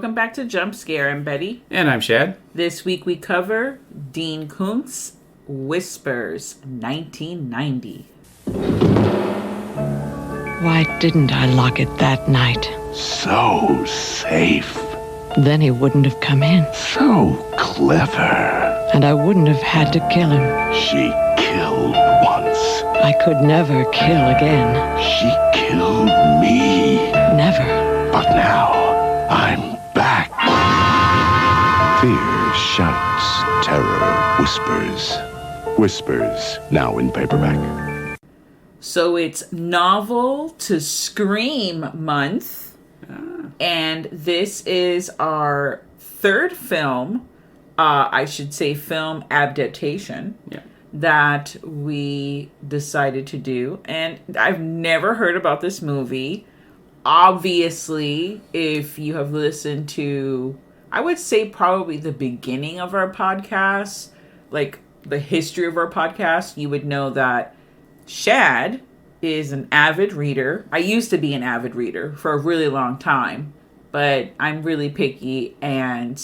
welcome back to Jump Scare. I'm Betty. And I'm Shad. This week we cover Dean Koontz Whispers, 1990. Why didn't I lock it that night? So safe. Then he wouldn't have come in. So clever. And I wouldn't have had to kill him. She killed once. I could never kill again. She killed me. Never. But now, I'm back. Fear shouts, terror whispers. Whispers, now in paperback. So it's novel to Scream month. And this is our third film, I should say film adaptation, that we decided to do. And I've never heard about this movie. Obviously, if you have listened to, I would say probably the beginning of our podcast, like the history of our podcast, you would know that Shad is an avid reader. I used to be an avid reader for a really long time, but I'm really picky and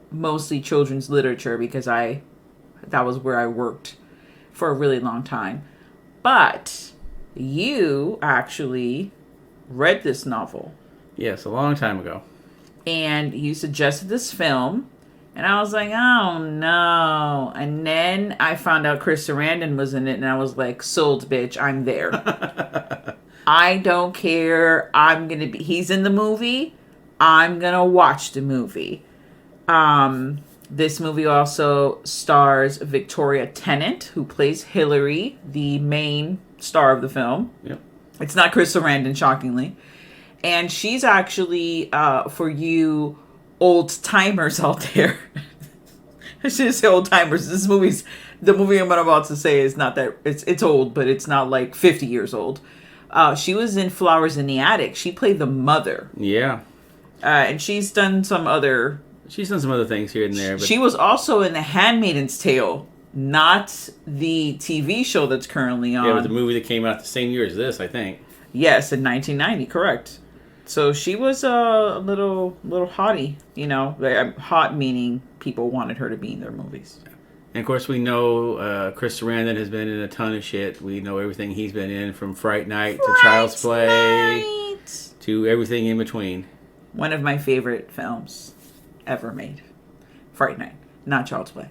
mostly children's literature because that was where I worked for a really long time. But you actually read this novel. Yes, a long time ago. And you suggested this film. And I was like, oh no. And then I found out Chris Sarandon was in it. And I was like, sold, bitch. I'm there. I don't care. He's in the movie. I'm going to watch the movie. This movie also stars Victoria Tennant, who plays Hillary, the main star of the film. Yep. It's not Chris Sarandon, shockingly. And she's actually, for you old timers out there, I shouldn't say old timers. The movie I'm about to say is not that, it's old, but it's not like 50 years old. She was in Flowers in the Attic. She played the mother. Yeah. And she's done some other things here and there. But she was also in The Handmaid's Tale, not the TV show that's currently on. Yeah, but the movie that came out the same year as this, I think. Yes, in 1990, correct. So she was a little hottie, you know. Hot meaning people wanted her to be in their movies. And of course, we know Chris Sarandon has been in a ton of shit. We know everything he's been in, from Fright Night to Child's Play to everything in between. One of my favorite films ever made. Fright Night, not Child's Play.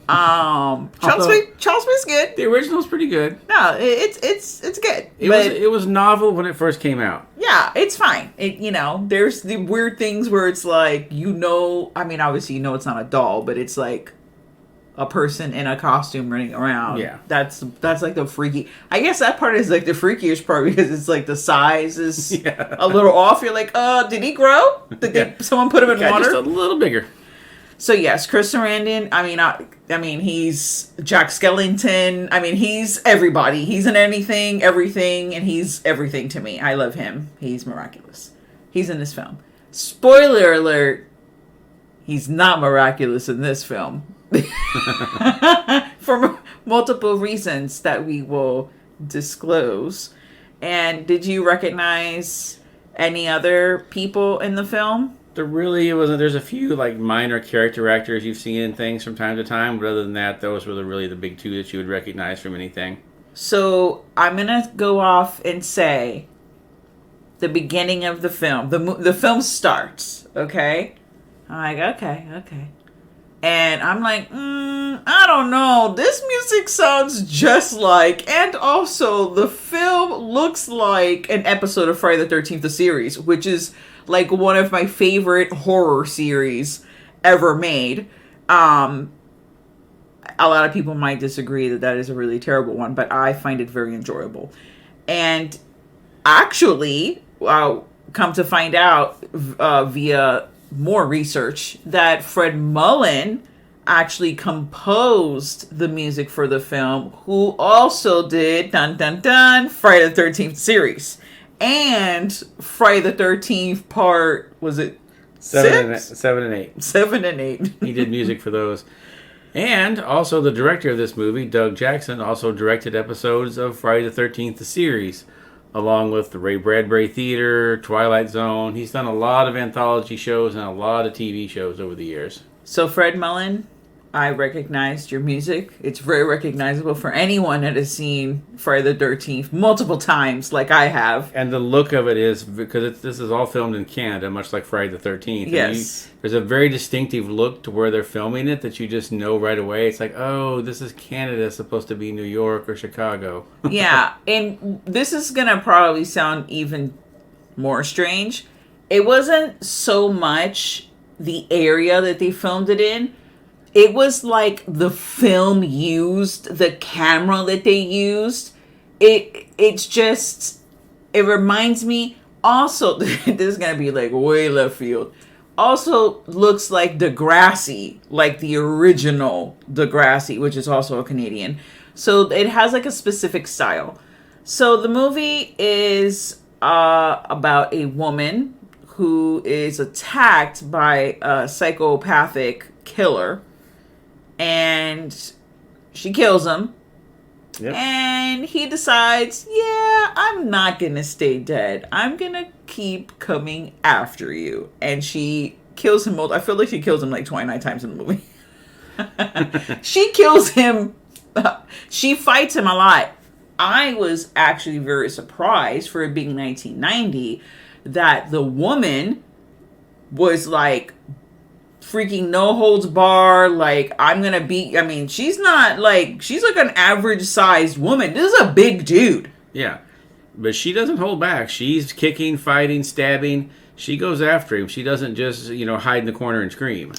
Child's Play's good. The original's pretty good. No, it's good. It was novel when it first came out. Yeah, it's fine. There's the weird things where it's like, obviously it's not a doll, but it's like a person in a costume running around. Yeah. That's like the freaky. I guess that part is like the freakiest part because it's like the size is a little off. You're like, did he grow? Did someone put him in water? Just a little bigger. So yes, Chris Sarandon, he's Jack Skellington. He's everybody. He's in everything, and he's everything to me. I love him. He's miraculous. He's in this film. Spoiler alert, he's not miraculous in this film. For multiple reasons that we will disclose. And did you recognize any other people in the film? There really wasn't. There's a few like minor character actors you've seen in things from time to time, but other than that, those were really the big two that you would recognize from anything. So I'm gonna go off and say the beginning of the film. The film starts. Okay, I'm like okay, and I'm like, I don't know. This music sounds just like, and also the film looks like an episode of Friday the 13th, the series, which is like one of my favorite horror series ever made. A lot of people might disagree that is a really terrible one, but I find it very enjoyable. And actually, come to find out via more research that Fred Mullen actually composed the music for the film, who also did dun dun dun Friday the 13th series. And Friday the 13th part, was it 7 and 8? 7 and 8. He did music for those. And also the director of this movie, Doug Jackson, also directed episodes of Friday the 13th, the series. along with the Ray Bradbury Theater, Twilight Zone. He's done a lot of anthology shows and a lot of TV shows over the years. So Fred Mullen, I recognized your music. It's very recognizable for anyone that has seen Friday the 13th multiple times like I have. And the look of it is, because this is all filmed in Canada, much like Friday the 13th. Yes. There's a very distinctive look to where they're filming it that you just know right away. It's like, oh, this is Canada. It's supposed to be New York or Chicago. Yeah, and this is going to probably sound even more strange. It wasn't so much the area that they filmed it in. It was like the film used, the camera that they used. It's just, it reminds me, also, this is going to be like way left field. Also looks like Degrassi, like the original Degrassi, which is also a Canadian. So it has like a specific style. So the movie is about a woman who is attacked by a psychopathic killer. And she kills him. Yep. And he decides, yeah, I'm not going to stay dead. I'm going to keep coming after you. And she kills him. I feel like she kills him like 29 times in the movie. She kills him. She fights him a lot. I was actually very surprised, for it being 1990, that the woman was like freaking no holds bar, like, I'm gonna beat. I mean, she's not like, she's like an average sized woman. This is a big dude. Yeah, but she doesn't hold back. She's kicking, fighting, stabbing. She goes after him. She doesn't just, hide in the corner and scream.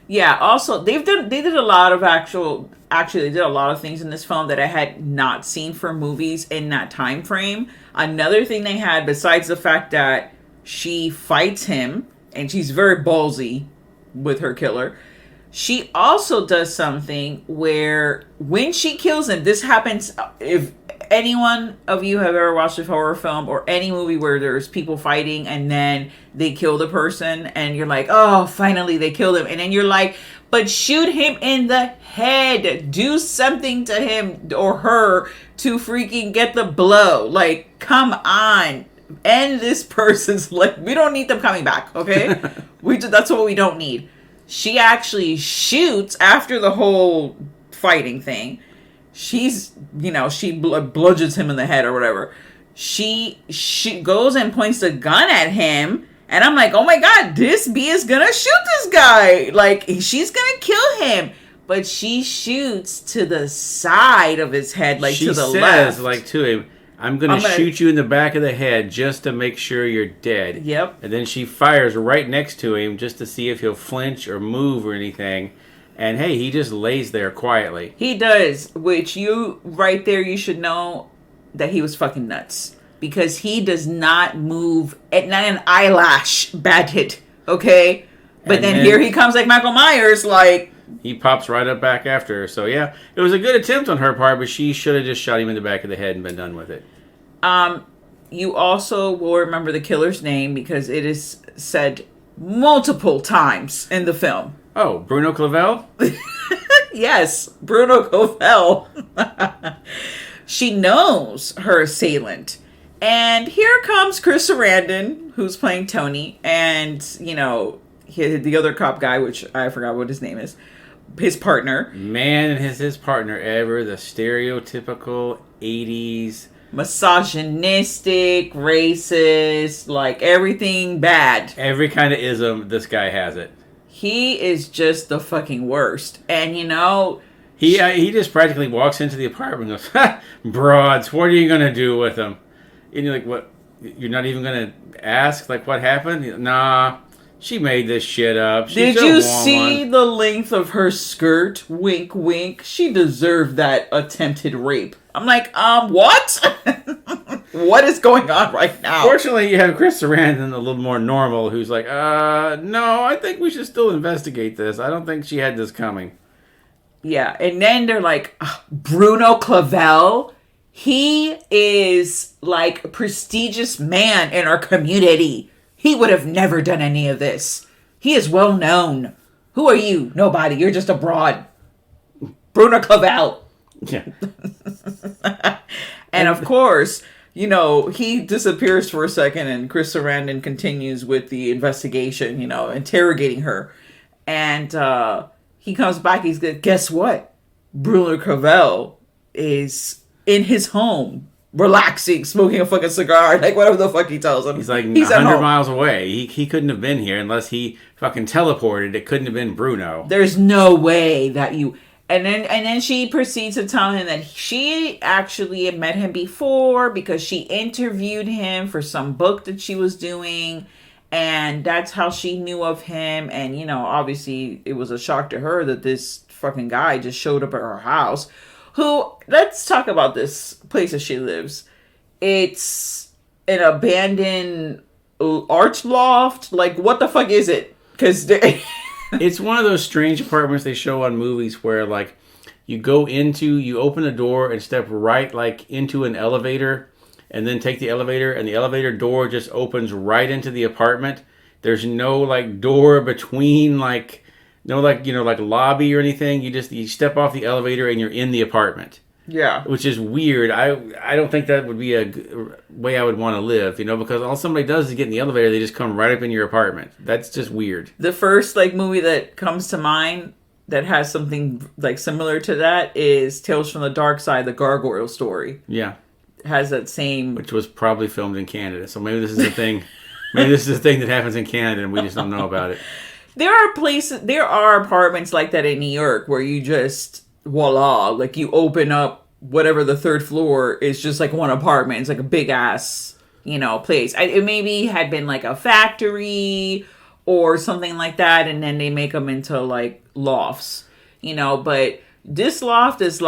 Yeah, also they did a lot of actually they did a lot of things in this film that I had not seen for movies in that time frame. Another thing they had, besides the fact that she fights him and she's very ballsy with her killer, she also does something where when she kills him, this happens, if anyone of you have ever watched a horror film or any movie where there's people fighting and then they kill the person and you're like, oh, finally they killed him, and then you're like, but shoot him in the head, do something to him or her to freaking get the blow, like, come on, end this person's life. We don't need them coming back, okay? That's what we don't need. She actually shoots after the whole fighting thing. She's, she bludgeons him in the head or whatever. She goes and points the gun at him. And I'm like, oh my God, this bee is gonna shoot this guy. Like, she's gonna kill him. But she shoots to the side of his head, like to the left. She says, to him, I'm going to shoot you in the back of the head just to make sure you're dead. Yep. And then she fires right next to him just to see if he'll flinch or move or anything. And hey, he just lays there quietly. He does, which right there, you should know that he was fucking nuts. Because he does not move, not an eyelash batted, okay? But And then here he comes like Michael Myers, like... He pops right up back after her. So yeah, it was a good attempt on her part, but she should have just shot him in the back of the head and been done with it. You also will remember the killer's name because it is said multiple times in the film. Oh, Bruno Clavel? Yes, Bruno Clavel. She knows her assailant. And here comes Chris Sarandon, who's playing Tony, and, the other cop guy, which I forgot what his name is, his partner. Man, is his partner ever the stereotypical 80s... misogynistic, racist, like everything bad. Every kind of ism, this guy has it. He is just the fucking worst. And, He just practically walks into the apartment and goes, ha, broads, what are you going to do with them? And you're like, what? You're not even going to ask, like, what happened? Nah, she made this shit up. Did you see the length of her skirt? Wink, wink. She deserved that attempted rape. I'm like, what? What is going on right now? Fortunately, you have Chris Sarandon, a little more normal, who's like, no, I think we should still investigate this. I don't think she had this coming. Yeah, and then they're like, Bruno Clavel? He is like a prestigious man in our community. He would have never done any of this. He is well known. Who are you? Nobody. You're just a broad. Bruno Clavel. Yeah. And of course, he disappears for a second, and Chris Sarandon continues with the investigation, interrogating her. And he comes back, he's good. Guess what? Bruno Cavell is in his home, relaxing, smoking a fucking cigar, like whatever the fuck he tells him. He's like 100 miles away. He couldn't have been here unless he fucking teleported. It couldn't have been Bruno. There's no way that you... And then she proceeds to tell him that she actually had met him before because she interviewed him for some book that she was doing. And that's how she knew of him. And, obviously it was a shock to her that this fucking guy just showed up at her house. Let's talk about this place that she lives. It's an abandoned art loft. Like, what the fuck is it? Because it's one of those strange apartments they show on movies where, like, you open a door and step right, like, into an elevator, and then take the elevator, and the elevator door just opens right into the apartment. There's no, like, door between, like... No, like, like lobby or anything. You step off the elevator and you're in the apartment. Yeah. Which is weird. I don't think that would be a way I would want to live, because all somebody does is get in the elevator, they just come right up in your apartment. That's just weird. The first, movie that comes to mind that has something, similar to that is Tales from the Dark Side, the Gargoyle story. Yeah. It has that same... Which was probably filmed in Canada. So maybe this is a thing. Maybe this is a thing that happens in Canada and we just don't know about it. There are apartments like that in New York where you just, voila, you open up whatever the third floor is just one apartment. It's a big ass, place. It maybe had been a factory or something like that, and then they make them into lofts, but this loft is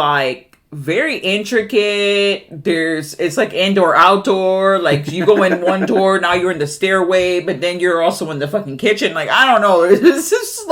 very intricate. It's indoor outdoor. You go in one door, now you're in the stairway, but then you're also in the fucking kitchen. I don't know. It's just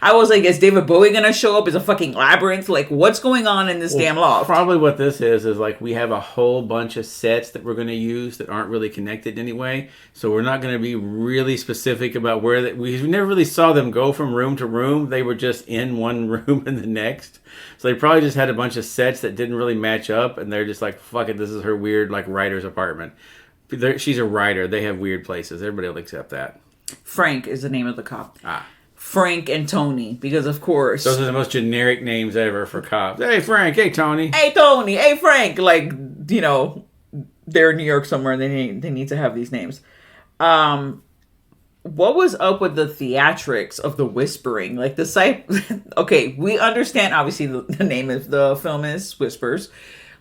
I was is David Bowie gonna show up as a fucking labyrinth? What's going on in this damn loft? Probably what this is we have a whole bunch of sets that we're gonna use that aren't really connected anyway. So we're not gonna be really specific about where we never really saw them go from room to room. They were just in one room and the next. So they probably just had a bunch of sets that didn't really match up, and they're just fuck it, this is her weird, writer's apartment. She's a writer. They have weird places. Everybody will accept that. Frank is the name of the cop. Frank and Tony, because of course... Those are the most generic names ever for cops. Hey, Frank. Hey, Tony. Hey, Tony. Hey, Frank. They're in New York somewhere, and they need to have these names. What was up with the theatrics of the whispering? Okay, we understand, obviously, the name of the film is Whispers.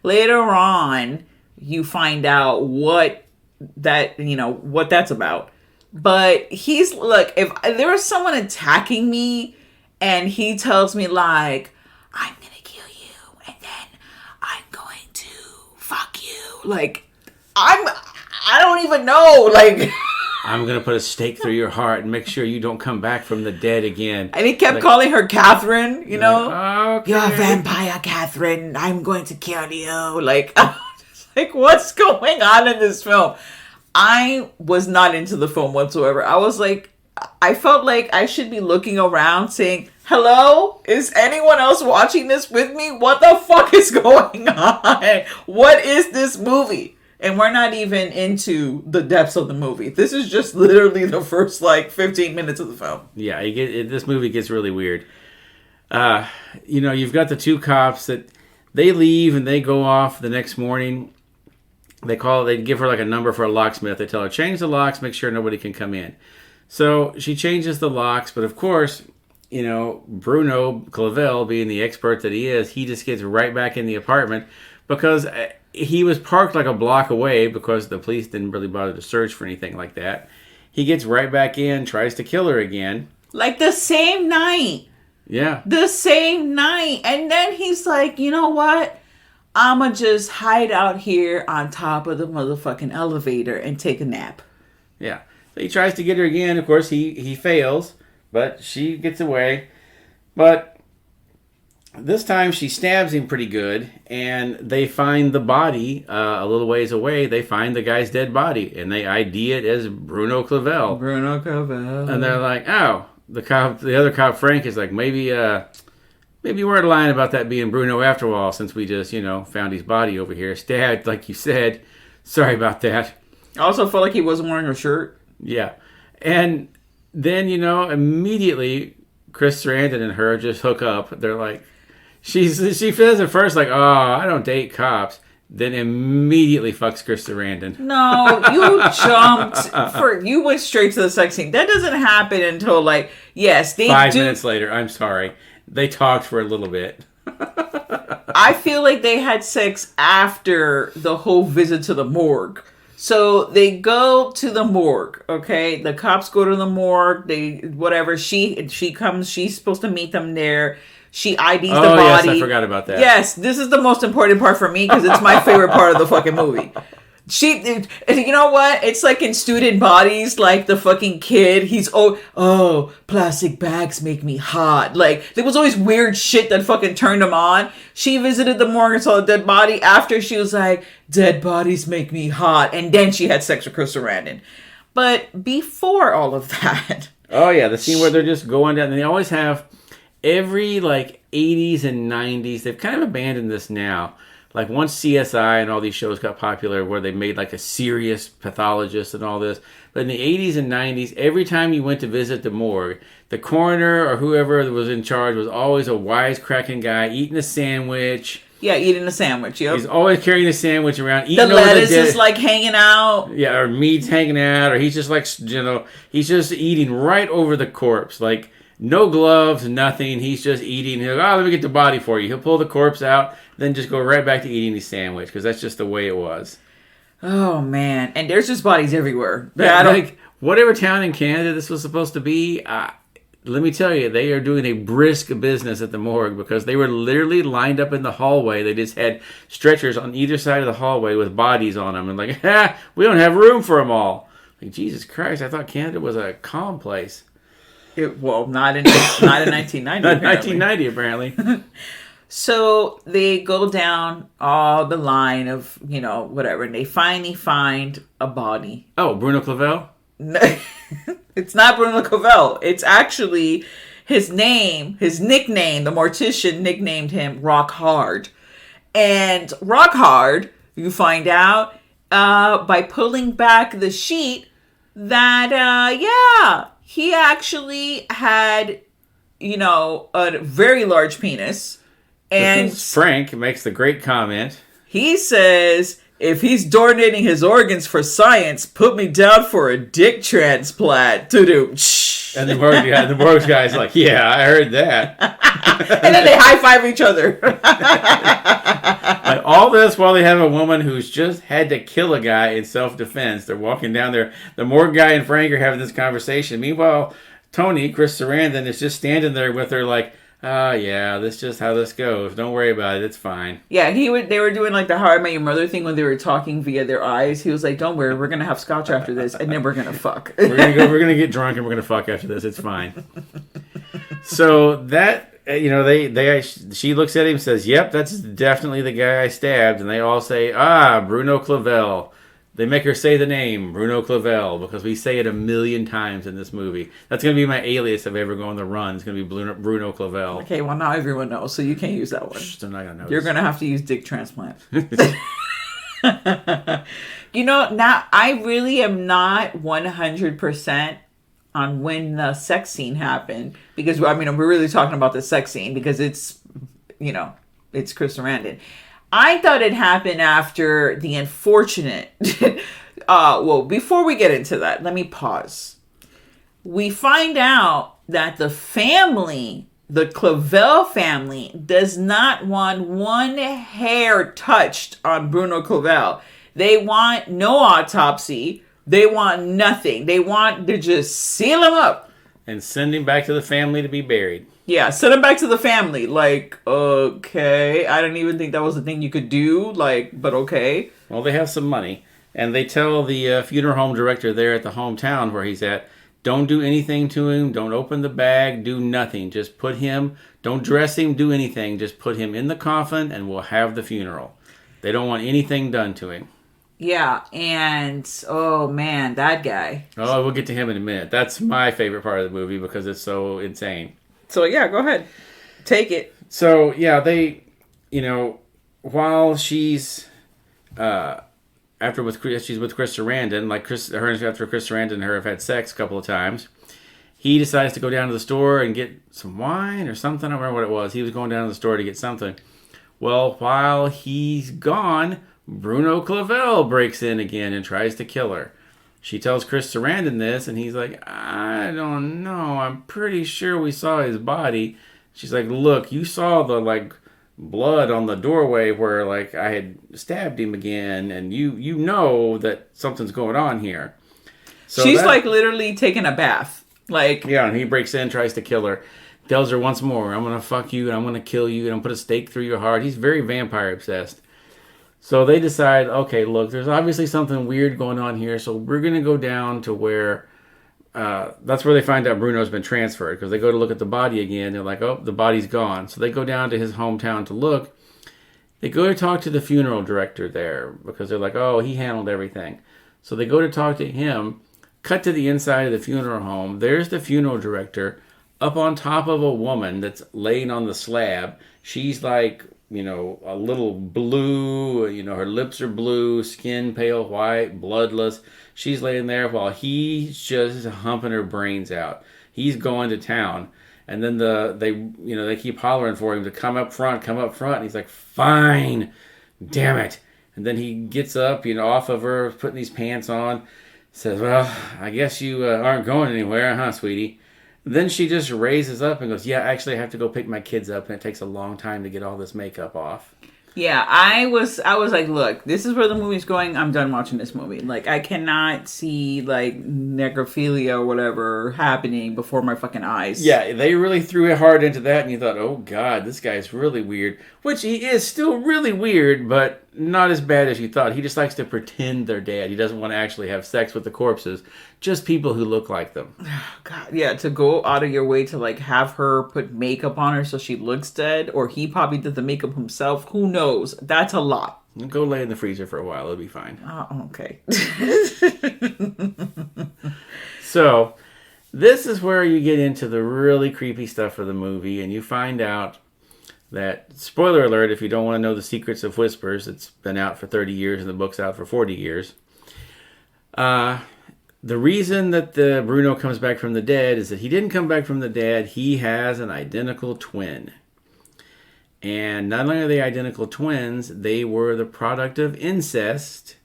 Later on, you find out what that's about. But he's, if there was someone attacking me, and he tells me, I'm gonna kill you, and then I'm going to fuck you. I don't even know, I'm going to put a stake through your heart and make sure you don't come back from the dead again. And he kept calling her Catherine, Okay. You're a vampire, Catherine. I'm going to kill you. What's going on in this film? I was not into the film whatsoever. I felt like I should be looking around saying, hello? Is anyone else watching this with me? What the fuck is going on? What is this movie? And we're not even into the depths of the movie. This is just literally the first 15 minutes of the film. Yeah, this movie gets really weird. You've got the two cops that they leave and they go off the next morning. They give her a number for a locksmith. They tell her, change the locks, make sure nobody can come in. So she changes the locks, but of course, Bruno Clavel, being the expert that he is, he just gets right back in the apartment because he was parked a block away because the police didn't really bother to search for anything like that. He gets right back in, tries to kill her again. The same night. Yeah. The same night. And then he's like, you know what? I'ma just hide out here on top of the motherfucking elevator and take a nap. Yeah. So he tries to get her again. Of course, he fails, but she gets away. But this time she stabs him pretty good, and they find the body a little ways away. They find the guy's dead body, and they ID it as Bruno Clavel. Bruno Clavel. And they're like, oh, the other cop, Frank, is like, maybe we're lying about that being Bruno after all, since we just, found his body over here, stabbed, like you said. Sorry about that. I also felt like he wasn't wearing a shirt. Yeah. And then, immediately Chris Sarandon and her just hook up. They're like, she says at first, like, oh, I don't date cops. Then immediately fucks Chris Sarandon. No, you went straight to the sex scene. That doesn't happen until, like, yes, they 5 minutes later. I'm sorry. They talked for a little bit. I feel like they had sex after the whole visit to the morgue. So they go to the morgue, okay? The cops go to the morgue. She comes. She's supposed to meet them there. She IDs the body. Oh, yes, I forgot about that. Yes, this is the most important part for me because it's my favorite part of the fucking movie. You know what? It's like in Student Bodies, like the fucking kid. He's, plastic bags make me hot. Like, there was always weird shit that fucking turned him on. She visited the morgue and saw a dead body after she was like, dead bodies make me hot. And then she had sex with Chris Sarandon. But before all of that. Oh, yeah, the scene where they're just going down. And they always have every, like, 80s and 90s. They've kind of abandoned this now. Like, once CSI and all these shows got popular where they made, like, a serious pathologist and all this. But in the 80s and 90s, every time you went to visit the morgue, the coroner or whoever was in charge was always a wisecracking guy eating a sandwich. Yeah, eating a sandwich, yep. He's always carrying a sandwich around. Eating the lettuce is, like, hanging out. Yeah, or meat's hanging out. Or he's just, like, he's just eating right over the corpse. Like, no gloves, nothing. He's just eating. He'll go, let me get the body for you. He'll pull the corpse out, then just go right back to eating his sandwich because that's just the way it was. Oh, man. And there's just bodies everywhere. Like, whatever town in Canada this was supposed to be, let me tell you, they are doing a brisk business at the morgue because they were literally lined up in the hallway. They just had stretchers on either side of the hallway with bodies on them. And like, we don't have room for them all. Like, Jesus Christ, I thought Canada was a calm place. Not in 1990. Not 1990, apparently. So they go down all the line of, whatever, and they finally find a body. Oh, Bruno Clavel? No, it's not Bruno Clavel. It's actually his nickname. The mortician nicknamed him Rock Hard. And Rock Hard, you find out by pulling back the sheet that, he actually had, a very large penis. And Frank makes the great comment. He says, if he's donating his organs for science, put me down for a dick transplant. To-do. And the morgue guy's like, yeah, I heard that. And then they high-five each other. Like, all this while they have a woman who's just had to kill a guy in self-defense. They're walking down there. The morgue guy and Frank are having this conversation. Meanwhile, Tony, Chris Sarandon, is just standing there with her like, oh, yeah, that's just how this goes. Don't worry about it. It's fine. Yeah, they were doing like the How I Met Your Mother thing when they were talking via their eyes. He was like, don't worry, we're going to have scotch after this, and then we're going to fuck. We're going to get drunk, and we're going to fuck after this. It's fine. So that, she looks at him and says, yep, that's definitely the guy I stabbed. And they all say, Bruno Clavel. They make her say the name, Bruno Clavel, because we say it 1,000,000 times in this movie. That's going to be my alias if I ever go on the run. It's going to be Bruno Clavel. Okay, well, now everyone knows, so you can't use that one. They're not going to know. You're going to have to use dick transplant. Now, I really am not 100% on when the sex scene happened. Because, we're really talking about the sex scene because it's, it's Chris Sarandon. I thought it happened after the unfortunate... before we get into that, let me pause. We find out that the family, the Clavel family, does not want one hair touched on Bruno Clavel. They want no autopsy. They want nothing. They want to just seal him up. And send him back to the family to be buried. Yeah, send him back to the family. Like, okay. I didn't even think that was a thing you could do. But okay. Well, they have some money. And they tell the funeral home director there at the hometown where he's at, don't do anything to him. Don't open the bag. Do nothing. Just put him, don't dress him, do anything. Just put him in the coffin and we'll have the funeral. They don't want anything done to him. Yeah, and, oh man, that guy. Oh, we'll get to him in a minute. That's my favorite part of the movie because it's so insane. So, yeah, go ahead. Take it. So, yeah, they, while she's, she's with Chris Sarandon, like after Chris Sarandon and her have had sex a couple of times, he decides to go down to the store and get some wine or something. I don't remember what it was. He was going down to the store to get something. Well, while he's gone, Bruno Clavel breaks in again and tries to kill her. She tells Chris Sarandon this, and he's like, I don't know. I'm pretty sure we saw his body. She's like, look, you saw the, like, blood on the doorway where, like, I had stabbed him again, and you know that something's going on here. So she's, like, literally taking a bath. Like, yeah, and he breaks in, tries to kill her. Tells her once more, I'm going to fuck you, and I'm going to kill you, and I'm going to put a stake through your heart. He's very vampire obsessed. So they decide, okay, look, there's obviously something weird going on here, so we're going to go down to where, that's where they find out Bruno's been transferred, because they go to look at the body again, they're like, oh, the body's gone. So they go down to his hometown to look. They go to talk to the funeral director there, because they're like, oh, he handled everything. So they go to talk to him, cut to the inside of the funeral home. There's the funeral director up on top of a woman that's laying on the slab. She's like, you know, a little blue, you know, her lips are blue, skin pale white, bloodless. She's laying there while he's just humping her brains out. He's going to town. And then they keep hollering for him to come up front. And he's like, fine, damn it. And then he gets up, you know, off of her, putting these pants on, says, well, I guess you aren't going anywhere, huh, sweetie? Then she just raises up and goes, yeah, actually I have to go pick my kids up, and it takes a long time to get all this makeup off. Yeah, I was like, look, this is where the movie's going. I'm done watching this movie. Like, I cannot see, like, necrophilia or whatever happening before my fucking eyes. Yeah, they really threw it hard into that, and you thought, oh, God, this guy's really weird. Which he is still really weird, but not as bad as you thought. He just likes to pretend they're dead. He doesn't want to actually have sex with the corpses. Just people who look like them. God, yeah, to go out of your way to, like, have her put makeup on her so she looks dead, or he probably did the makeup himself. Who knows? That's a lot. Go lay in the freezer for a while. It'll be fine. Oh, okay. So, this is where you get into the really creepy stuff of the movie, and you find out that, spoiler alert, if you don't want to know the secrets of Whispers, it's been out for 30 years and the book's out for 40 years. The reason that the Bruno comes back from the dead is that he didn't come back from the dead. He has an identical twin. And not only are they identical twins, they were the product of incest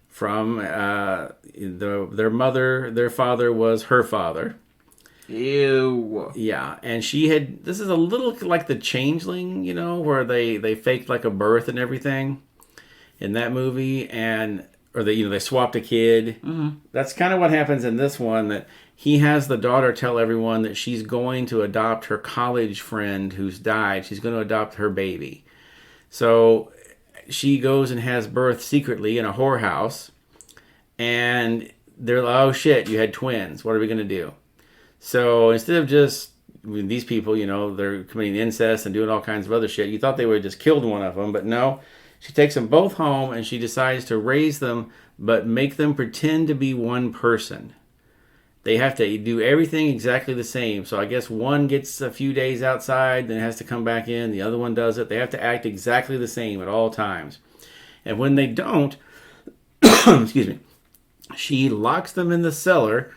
from their mother. Their father was her father. Ew. Yeah, and this is a little like The Changeling, you know, where they faked like a birth and everything in that movie, or they swapped a kid. Mm-hmm. That's kind of what happens in this one, that he has the daughter tell everyone that she's going to adopt her college friend who's died. She's going to adopt her baby. So she goes and has birth secretly in a whorehouse, and they're like, oh shit, you had twins. What are we going to do? So instead of just, these people, you know, they're committing incest and doing all kinds of other shit, you thought they would have just killed one of them, but no. She takes them both home, and she decides to raise them, but make them pretend to be one person. They have to do everything exactly the same. So I guess one gets a few days outside, then has to come back in. The other one does it. They have to act exactly the same at all times. And when they don't, excuse me, she locks them in the cellar,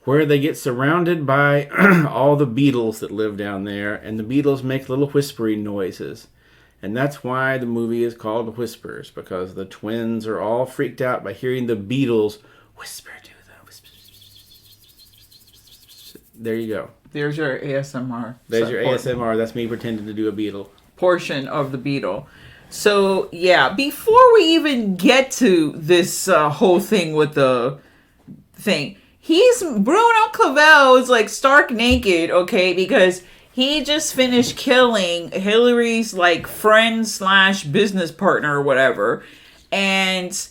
where they get surrounded by all the beetles that live down there, and the beetles make little whispering noises. And that's why the movie is called Whispers, because the twins are all freaked out by hearing the beetles whisper to them. There you go. There's your ASMR. There's your ASMR. That's me pretending to do a beetle. Portion of the beetle. So, yeah, before we even get to this whole thing with the thing, Bruno Clavel is like stark naked, okay, because he just finished killing Hillary's like friend / business partner or whatever, and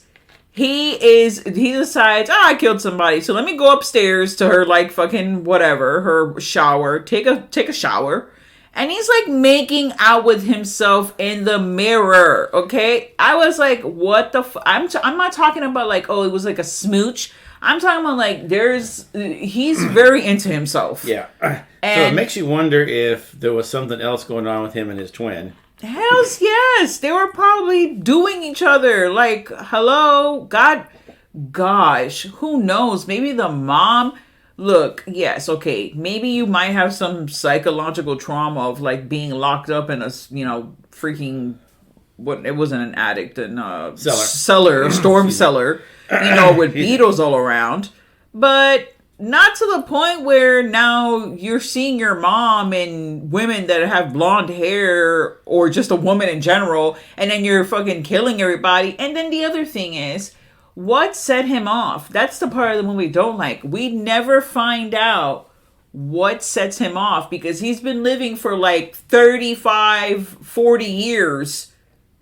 he decides, I killed somebody, so let me go upstairs to her like fucking whatever, her shower, take a shower, and he's like making out with himself in the mirror, okay? I was like, what the I'm not talking about like, oh, it was like a smooch. I'm talking about like he's very into himself. Yeah. So it makes you wonder if there was something else going on with him and his twin. Hells yes. They were probably doing each other. Like, hello? Gosh, who knows? Maybe the mom... Look, yes, okay. Maybe you might have some psychological trauma of, like, being locked up in a, freaking... What, it wasn't an attic, a cellar, a storm cellar, with beetles all around. But not to the point where now you're seeing your mom and women that have blonde hair or just a woman in general, and then you're fucking killing everybody. And then the other thing is, what set him off? That's the part of the movie we don't like. We never find out what sets him off because he's been living for like 35, 40 years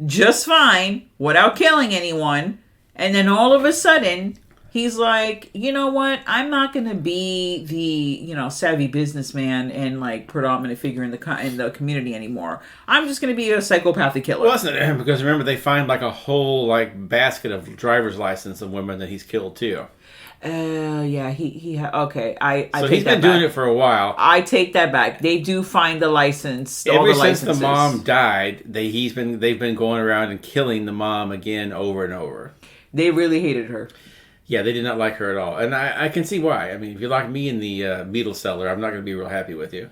just fine without killing anyone, and then all of a sudden he's like, you know what, I'm not gonna be the savvy businessman and like predominant figure in the community anymore. I'm just gonna be a psychopathic killer. Well, that's not him, because remember they find like a whole like basket of driver's license of women that he's killed too. Yeah, he okay. I so take he's been that doing back. it for a while. I take that back. They do find the license. Ever since the mom died, they've been going around and killing the mom again over and over. They really hated her. Yeah, they did not like her at all, and I can see why. I mean, if you lock me in the beetle cellar, I'm not going to be real happy with you.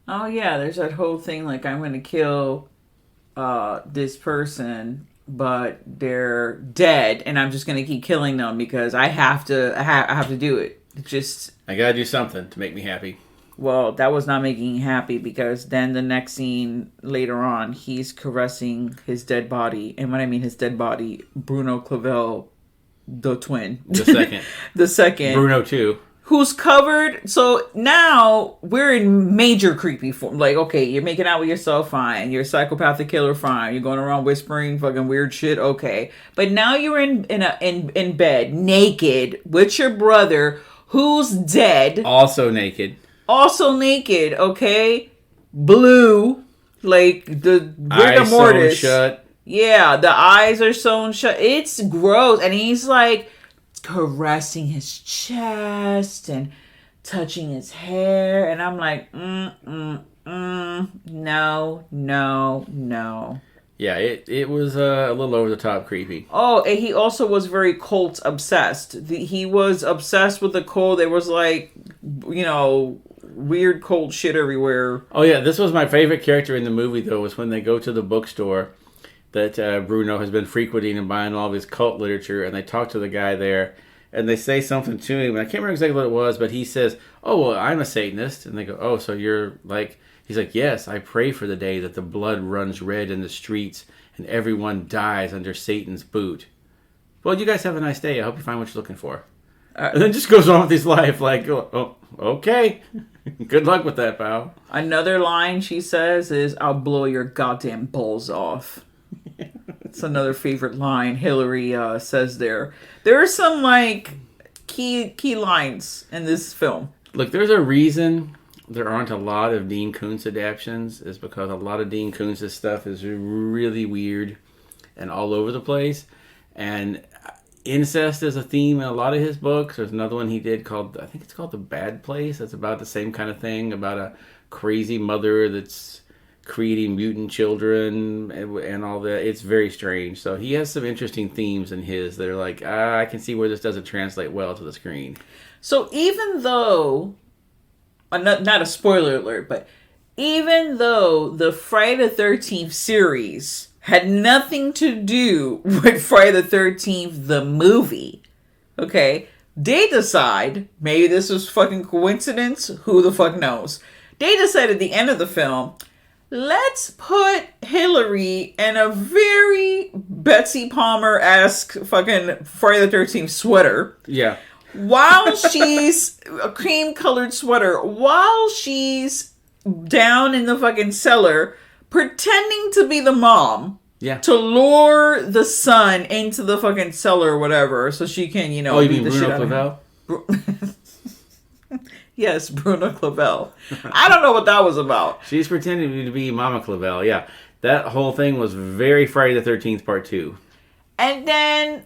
Oh yeah, there's that whole thing like I'm going to kill this person, but they're dead, and I'm just gonna keep killing them because I have to do it. I gotta do something to make me happy. Well, that was not making him happy because then the next scene later on, he's caressing his dead body, and when I mean his dead body, Bruno Clavel, the twin, the second Bruno too. Who's covered. So now we're in major creepy form. Like, okay, you're making out with yourself, fine. You're a psychopathic killer, fine. You're going around whispering fucking weird shit, okay. But now you're in bed, naked, with your brother, who's dead. Also naked, okay? Blue, like the rigor mortis. Shut. Yeah, the eyes are sewn shut. It's gross. And he's like caressing his chest and touching his hair, and I'm like, no. Yeah, it was a little over the top creepy. Oh, and he also was very cult obsessed. He was obsessed with the cult. There was like, weird cult shit everywhere. Oh yeah, this was my favorite character in the movie though, was when they go to the bookstore that Bruno has been frequenting and buying all this cult literature, and they talk to the guy there, and they say something to him, and I can't remember exactly what it was, but he says, oh, well, I'm a Satanist, and they go, oh, so you're like, he's like, yes, I pray for the day that the blood runs red in the streets, and everyone dies under Satan's boot. Well, you guys have a nice day, I hope you find what you're looking for. And then just goes on with his life, like, oh, okay, good luck with that, pal. Another line she says is, I'll blow your goddamn balls off. It's another favorite line Hillary says there. There are some like key lines in this film. Look, there's a reason there aren't a lot of Dean Koontz adaptions, is because a lot of Dean Koontz's stuff is really weird and all over the place. And incest is a theme in a lot of his books. There's another one he did called, I think it's called The Bad Place. That's about the same kind of thing, about a crazy mother that's creating mutant children and all that. It's very strange. So he has some interesting themes in his that are like, I can see where this doesn't translate well to the screen. So even though, not a spoiler alert, but even though the Friday the 13th series had nothing to do with Friday the 13th, the movie, okay, they decide, maybe this was fucking coincidence, who the fuck knows, they decide at the end of the film, let's put Hillary in a very Betsy Palmer-esque fucking Friday the 13th sweater. Yeah. While she's a cream-colored sweater, while she's down in the fucking cellar, pretending to be the mom. Yeah. To lure the son into the fucking cellar or whatever, so she can, beat the shit out of him. Yes, Bruno Clavel. I don't know what that was about. She's pretending to be Mama Clavel, yeah. That whole thing was very Friday the 13th Part 2. And then,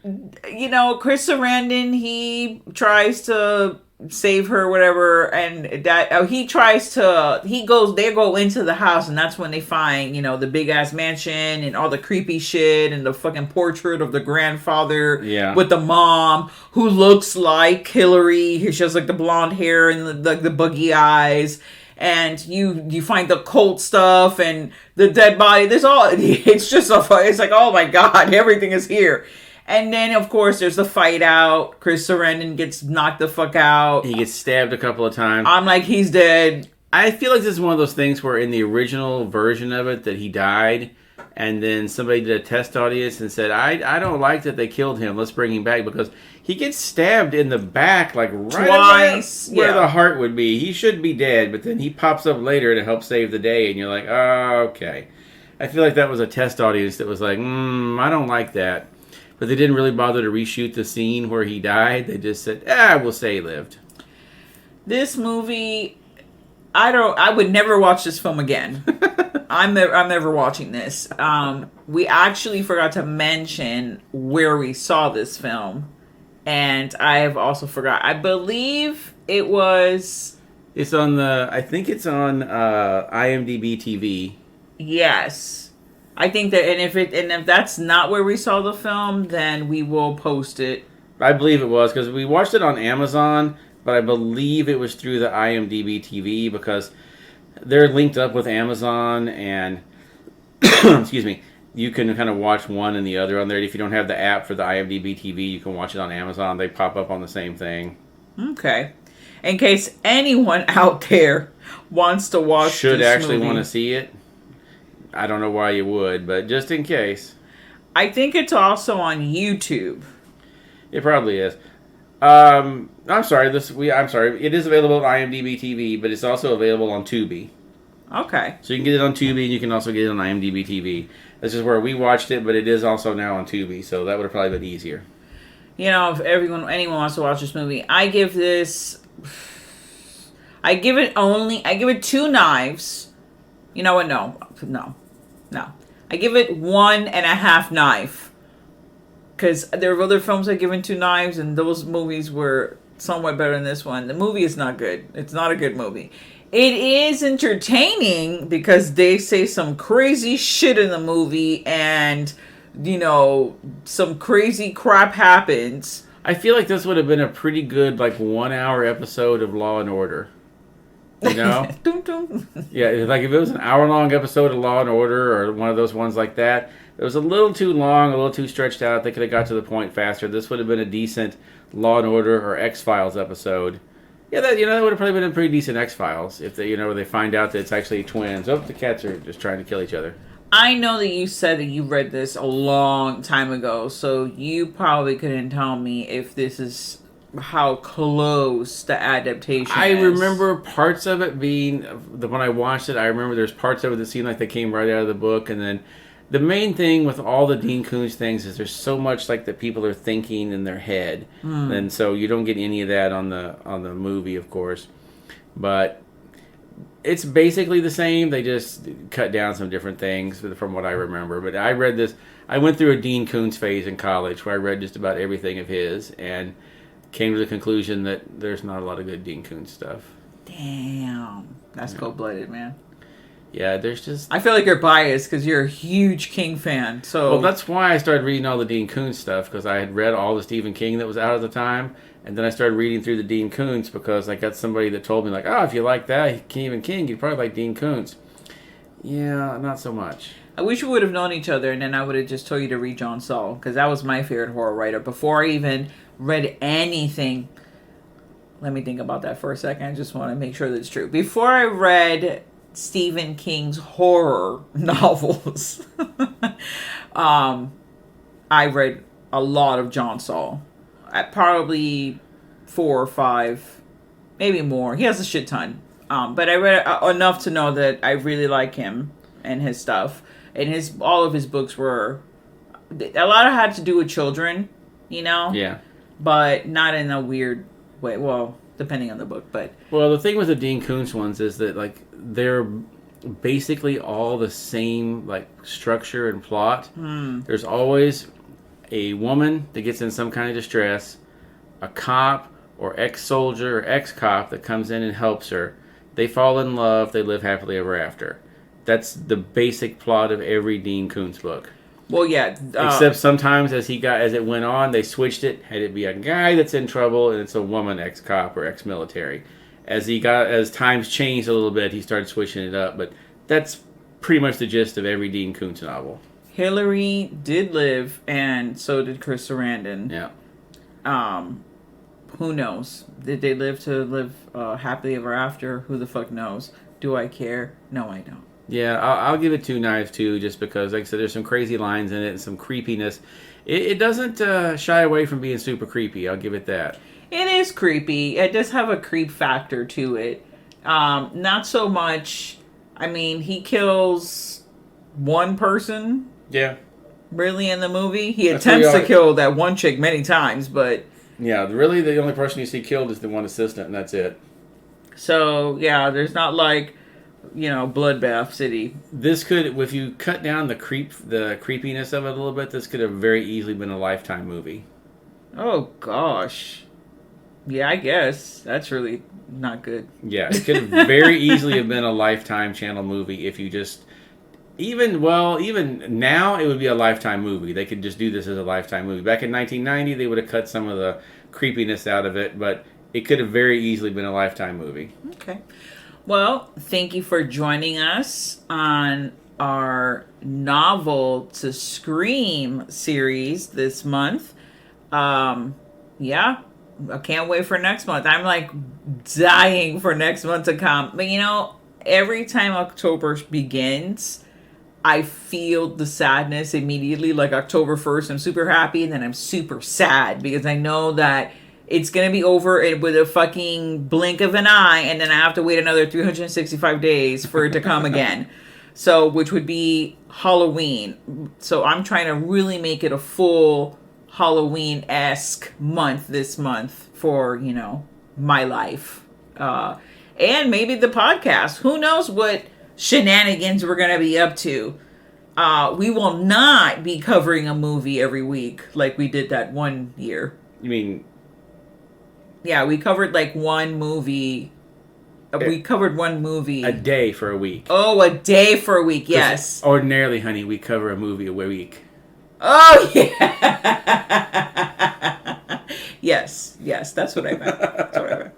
Chris Sarandon, he tries to save her, whatever, and that he tries to. They go into the house, and that's when they find the big ass mansion and all the creepy shit and the fucking portrait of the grandfather with the mom who looks like Hillary. She has like the blonde hair and the buggy eyes. And you find the cult stuff and the dead body. It's like, oh my god, everything is here. And then, of course, there's the fight out. Chris Sarandon gets knocked the fuck out. He gets stabbed a couple of times. I'm like, he's dead. I feel like this is one of those things where in the original version of it that he died, and then somebody did a test audience and said, I don't like that they killed him. Let's bring him back, because he gets stabbed in the back, like right twice, where the heart would be. He should be dead, but then he pops up later to help save the day, and you're like, oh, okay. I feel like that was a test audience that was like, I don't like that. But they didn't really bother to reshoot the scene where he died. They just said, we'll say he lived. This movie, I would never watch this film again. I'm never watching this. We actually forgot to mention where we saw this film. And I have also forgot. I believe it was... It's on I think it's on IMDb TV. Yes. I think that, and if that's not where we saw the film, then we will post it. I believe it was, because we watched it on Amazon, but I believe it was through the IMDb TV, because they're linked up with Amazon, and excuse me, you can kind of watch one and the other on there. If you don't have the app for the IMDb TV, you can watch it on Amazon. They pop up on the same thing. Okay. In case anyone out there wants to watch should this actually movie, want to see it. I don't know why you would, but just in case. I think it's also on YouTube. It probably is. I'm sorry. I'm sorry. It is available on IMDb TV, but it's also available on Tubi. Okay. So you can get it on Tubi, and you can also get it on IMDb TV. This is where we watched it, but it is also now on Tubi, so that would have probably been easier. If anyone wants to watch this movie, I give it 2 knives. You know what? No. I give it 1.5 knife. Because there are other films I've given 2 knives, and those movies were somewhat better than this one. The movie is not good. It's not a good movie. It is entertaining because they say some crazy shit in the movie, and, some crazy crap happens. I feel like this would have been a pretty good, 1 hour episode of Law and Order. Dum, dum. Yeah, like if it was an hour-long episode of Law and Order or one of those ones like that, it was a little too long, a little too stretched out. They could have got to the point faster. This would have been a decent Law and Order or X-Files episode. Yeah, that would have probably been a pretty decent X-Files if they, where they find out that it's actually twins. Oh, the cats are just trying to kill each other. I know that you said that you read this a long time ago, so you probably couldn't tell me if this is how close the adaptation is. I remember parts of it being, when I watched it, I remember there's parts of it that seemed like they came right out of the book, and then the main thing with all the Dean Koontz things is there's so much that people are thinking in their head, and so you don't get any of that on the movie, of course. But it's basically the same. They just cut down some different things from what I remember. But I read this. I went through a Dean Koontz phase in college where I read just about everything of his and came to the conclusion that there's not a lot of good Dean Koontz stuff. Damn, that's cold-blooded, man. Yeah, there's just... I feel like you're biased because you're a huge King fan. So well, that's why I started reading all the Dean Koontz stuff, because I had read all the Stephen King that was out at the time, and then I started reading through the Dean Koontz because I got somebody that told me, if you like that, Stephen King, you'd probably like Dean Koontz. Yeah, not so much. I wish we would have known each other, and then I would have just told you to read John Saul, because that was my favorite horror writer. Before I even read anything... Let me think about that for a second. I just want to make sure that's true. Before I read Stephen King's horror novels, I read a lot of John Saul. At probably 4 or 5, maybe more. He has a shit ton. But I read enough to know that I really like him and his stuff. And all of his books were... A lot of had to do with children, Yeah. But not in a weird way. Well, depending on the book, but... Well, the thing with the Dean Koontz ones is that, they're basically all the same, structure and plot. There's always a woman that gets in some kind of distress, a cop or ex-soldier or ex-cop that comes in and helps her. They fall in love. They live happily ever after. That's the basic plot of every Dean Koontz book. Well, yeah. Except sometimes as it went on, they switched it. Had it be a guy that's in trouble, and it's a woman ex-cop or ex-military. As times changed a little bit, he started switching it up. But that's pretty much the gist of every Dean Koontz novel. Hillary did live, and so did Chris Sarandon. Yeah. Who knows? Did they live to live happily ever after? Who the fuck knows? Do I care? No, I don't. Yeah, I'll give it 2 knives too, just because, like I said, there's some crazy lines in it and some creepiness. It doesn't shy away from being super creepy. I'll give it that. It is creepy. It does have a creep factor to it. Not so much. I mean, he kills one person. Yeah. Really, in the movie, he That's attempts to kill that one chick many times, but yeah, really, the only person you see killed is the one assistant, and that's it. So yeah, there's not like, bloodbath city. This could, if you cut down the creepiness of it a little bit, this could have very easily been a Lifetime movie. Oh gosh, yeah, I guess that's really not good. Yeah, it could have very easily have been a Lifetime channel movie if you just even now it would be a Lifetime movie. They could just do this as a Lifetime movie. Back in 1990, they would have cut some of the creepiness out of it, but it could have very easily been a Lifetime movie. Okay. Well, thank you for joining us on our novel to Scream series this month. Yeah, I can't wait for next month. I'm like dying for next month to come. But every time October begins, I feel the sadness immediately. Like October 1st, I'm super happy, and then I'm super sad because I know that it's going to be over with a fucking blink of an eye, and then I have to wait another 365 days for it to come again. So, which would be Halloween. So I'm trying to really make it a full Halloween-esque month this month for, my life. And maybe the podcast. Who knows what shenanigans we're going to be up to. We will not be covering a movie every week like we did that one year. You mean... Yeah, we covered like one movie. We covered one movie. A day for a week. Oh, a day for a week, yes. Ordinarily, honey, we cover a movie a week. Oh, yeah. Yes, that's what I meant.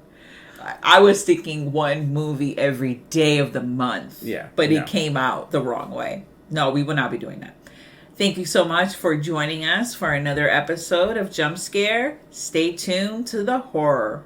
I was thinking one movie every day of the month. Yeah. But it came out the wrong way. No, we will not be doing that. Thank you so much for joining us for another episode of Jump Scare. Stay tuned to the horror.